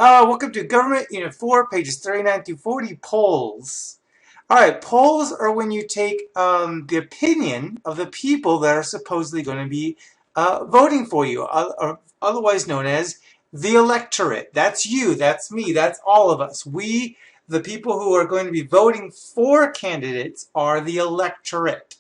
Welcome to Government Unit 4, pages 39 through 40, polls. Alright, polls are when you take the opinion of the people that are supposedly going to be voting for you, or otherwise known as the electorate. That's you, that's me, that's all of us. We, the people who are going to be voting for candidates, are the electorate.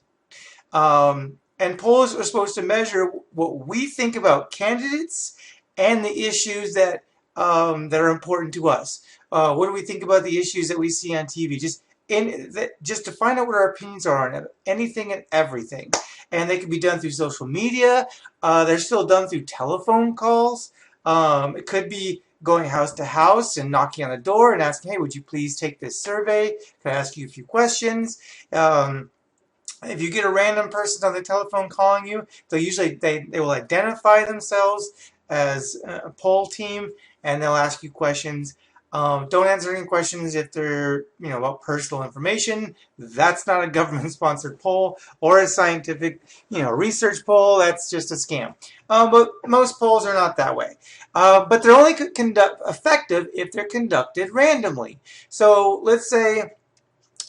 And polls are supposed to measure what we think about candidates and the issues that are important to us. What do we think about the issues that we see on TV? Just to find out what our opinions are on anything and everything. And they can be done through social media. They're still done through telephone calls. It could be going house to house and knocking on the door and asking, hey, would you please take this survey? Can I ask you a few questions? If you get a random person on the telephone calling you, they will identify themselves as a poll team, and they'll ask you questions. Don't answer any questions if they're about personal information. That's not a government-sponsored poll or a scientific research poll. That's just a scam. But most polls are not that way. But they're only effective if they're conducted randomly. So let's say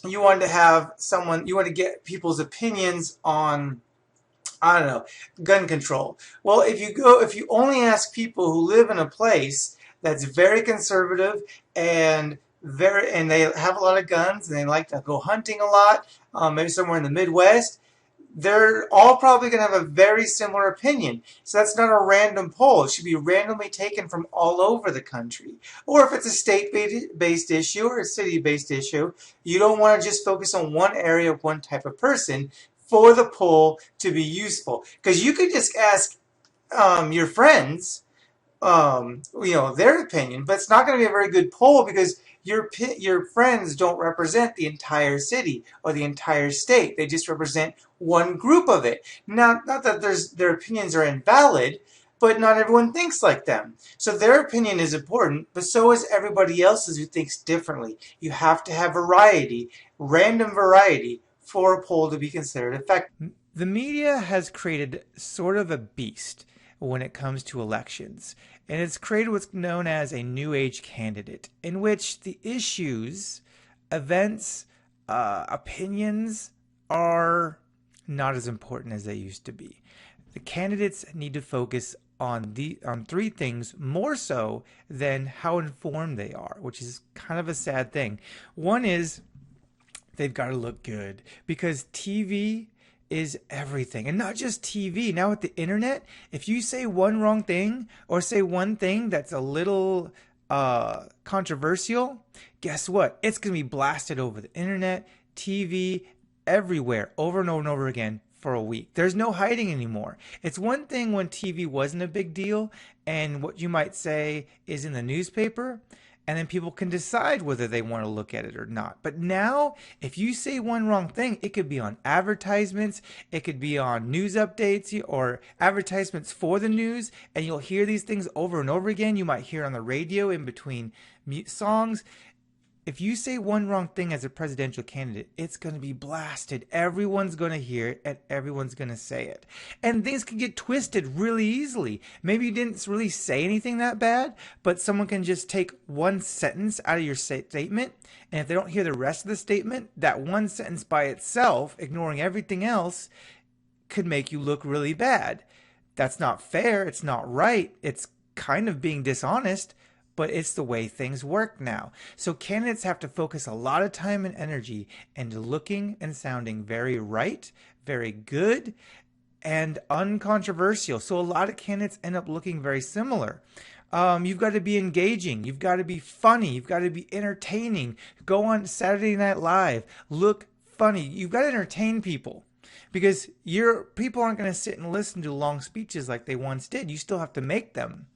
you want to get people's opinions on, I don't know, gun control. Well, if you only ask people who live in a place that's very conservative and they have a lot of guns and they like to go hunting a lot, maybe somewhere in the Midwest, they're all probably going to have a very similar opinion. So that's not a random poll. It should be randomly taken from all over the country. Or if it's a state-based issue or a city-based issue, you don't want to just focus on one area of one type of person for the poll to be useful. Because you could just ask your friends their opinion, but it's not going to be a very good poll because your friends don't represent the entire city or the entire state. They just represent one group of it. Not that their opinions are invalid, but not everyone thinks like them. So their opinion is important, but so is everybody else's who thinks differently. You have to have variety, random variety, for a poll to be considered effective. The media has created sort of a beast when it comes to elections, and it's created what's known as a new age candidate, in which the issues, events, opinions are not as important as they used to be. The candidates need to focus on three things more so than how informed they are, which is kind of a sad thing. One is they've got to look good, because TV is everything. And not just TV. Now with the internet, if you say one wrong thing or say one thing that's a little controversial, guess what? It's going to be blasted over the internet, TV, everywhere, over and over and over again for a week. There's no hiding anymore. It's one thing when TV wasn't a big deal and what you might say is in the newspaper, and then people can decide whether they want to look at it or not. But now, if you say one wrong thing, it could be on advertisements, it could be on news updates or advertisements for the news, and you'll hear these things over and over again. You might hear on the radio in between songs. If you say one wrong thing as a presidential candidate, it's going to be blasted. Everyone's going to hear it and everyone's going to say it. And things can get twisted really easily. Maybe you didn't really say anything that bad, but someone can just take one sentence out of your statement. And if they don't hear the rest of the statement, that one sentence by itself, ignoring everything else, could make you look really bad. That's not fair. It's not right. It's kind of being dishonest. But it's the way things work now. So candidates have to focus a lot of time and energy into looking and sounding very right, very good, and uncontroversial. So a lot of candidates end up looking very similar. You've got to be engaging. You've got to be funny. You've got to be entertaining. Go on Saturday Night Live. Look funny. You've got to entertain people. Because your people aren't going to sit and listen to long speeches like they once did. You still have to make them.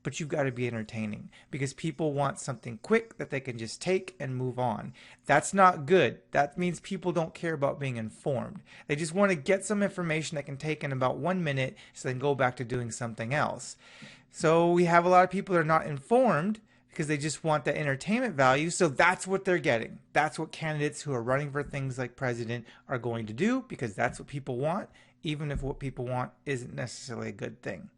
But you've got to be entertaining, because people want something quick that they can just take and move on. That's not good. That means people don't care about being informed. They just want to get some information that can take in about 1 minute so they can go back to doing something else. So we have a lot of people that are not informed because they just want the entertainment value. So that's what they're getting. That's what candidates who are running for things like president are going to do, because that's what people want, even if what people want isn't necessarily a good thing.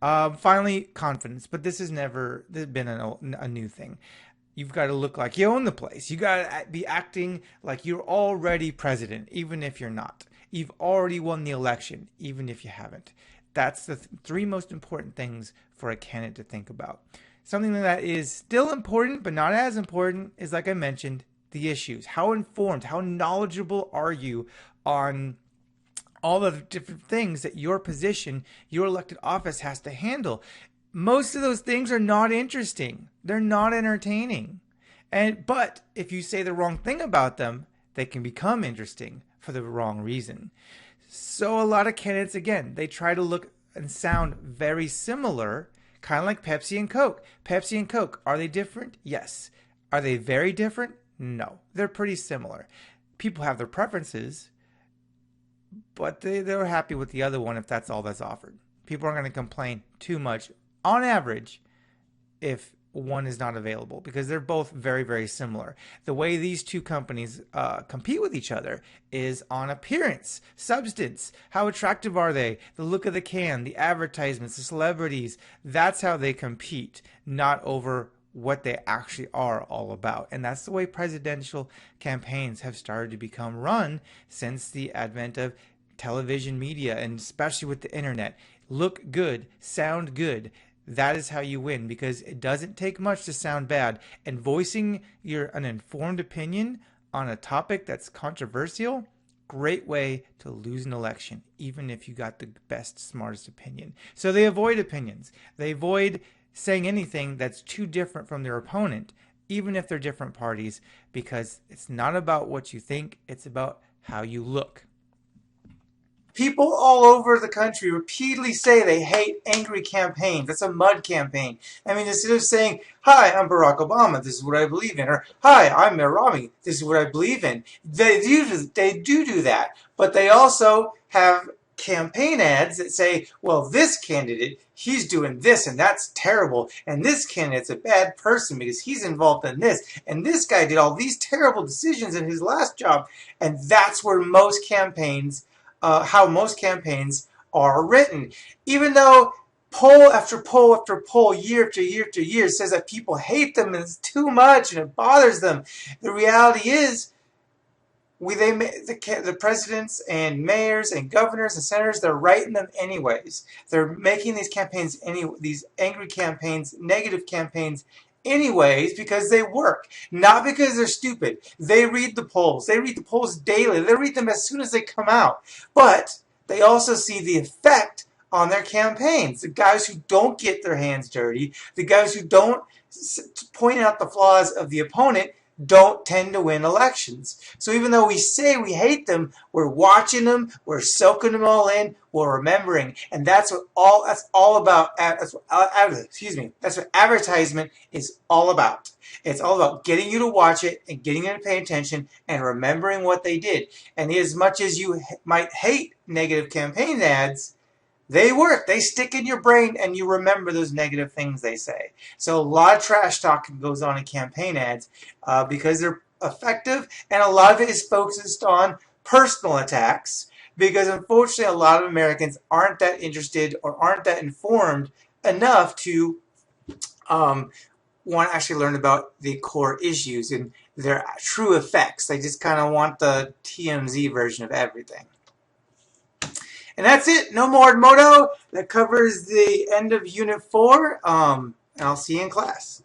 Finally, confidence. But this has never been a new thing. You've got to look like you own the place. You got to be acting like you're already president, even if you're not. You've already won the election, even if you haven't. That's the three most important things for a candidate to think about. Something that is still important, but not as important, is, like I mentioned, the issues. How informed, how knowledgeable are you on all the different things that your position, your elected office has to handle? Most of those things are not interesting. They're not entertaining. But if you say the wrong thing about them, they can become interesting for the wrong reason. So a lot of candidates, again, they try to look and sound very similar, kind of like Pepsi and Coke. Pepsi and Coke, are they different? Yes. Are they very different? No. They're pretty similar. People have their preferences, but they're happy with the other one if that's all that's offered. People aren't going to complain too much, on average, if one is not available, because they're both very, very similar. The way these two companies compete with each other is on appearance, substance. How attractive are they? The look of the can, the advertisements, the celebrities. That's how they compete, not over what they actually are all about. And that's the way presidential campaigns have started to become run since the advent of television media, and especially with the internet. Look good, sound good. That is how you win, because it doesn't take much to sound bad. And voicing an informed opinion on a topic that's controversial, great way to lose an election, even if you got the best, smartest opinion. So they avoid opinions. They avoid saying anything that's too different from their opponent, even if they're different parties, because it's not about what you think, it's about how you look. People all over the country repeatedly say they hate angry campaigns. That's a mud campaign. I mean, instead of saying, "Hi, I'm Barack Obama. This is what I believe in," or "Hi, I'm Mitt Romney. This is what I believe in," they do that. But they also have campaign ads that say, "Well, this candidate, he's doing this, and that's terrible. And this candidate's a bad person because he's involved in this. And this guy did all these terrible decisions in his last job." And that's where most campaigns how most campaigns are written. Even though poll after poll after poll, year after year after year, says that people hate them and it's too much and it bothers them, the reality is the presidents and mayors and governors and senators, they're writing them anyways. They're making these angry campaigns, negative campaigns anyways, because they work, not because they're stupid. They read the polls. They read the polls daily. They read them as soon as they come out. But they also see the effect on their campaigns. The guys who don't get their hands dirty, the guys who don't point out the flaws of the opponent, don't tend to win elections. So even though we say we hate them, we're watching them, we're soaking them all in, we're remembering, and that's all about. That's what advertisement is all about. It's all about getting you to watch it and getting you to pay attention and remembering what they did. And as much as you might hate negative campaign ads, they work. They stick in your brain and you remember those negative things they say. So a lot of trash talking goes on in campaign ads because they're effective, and a lot of it is focused on personal attacks because unfortunately a lot of Americans aren't that interested or aren't that informed enough to want to actually learn about the core issues and their true effects. They just kind of want the TMZ version of everything. And that's it. No more Moto. That covers the end of Unit 4. And I'll see you in class.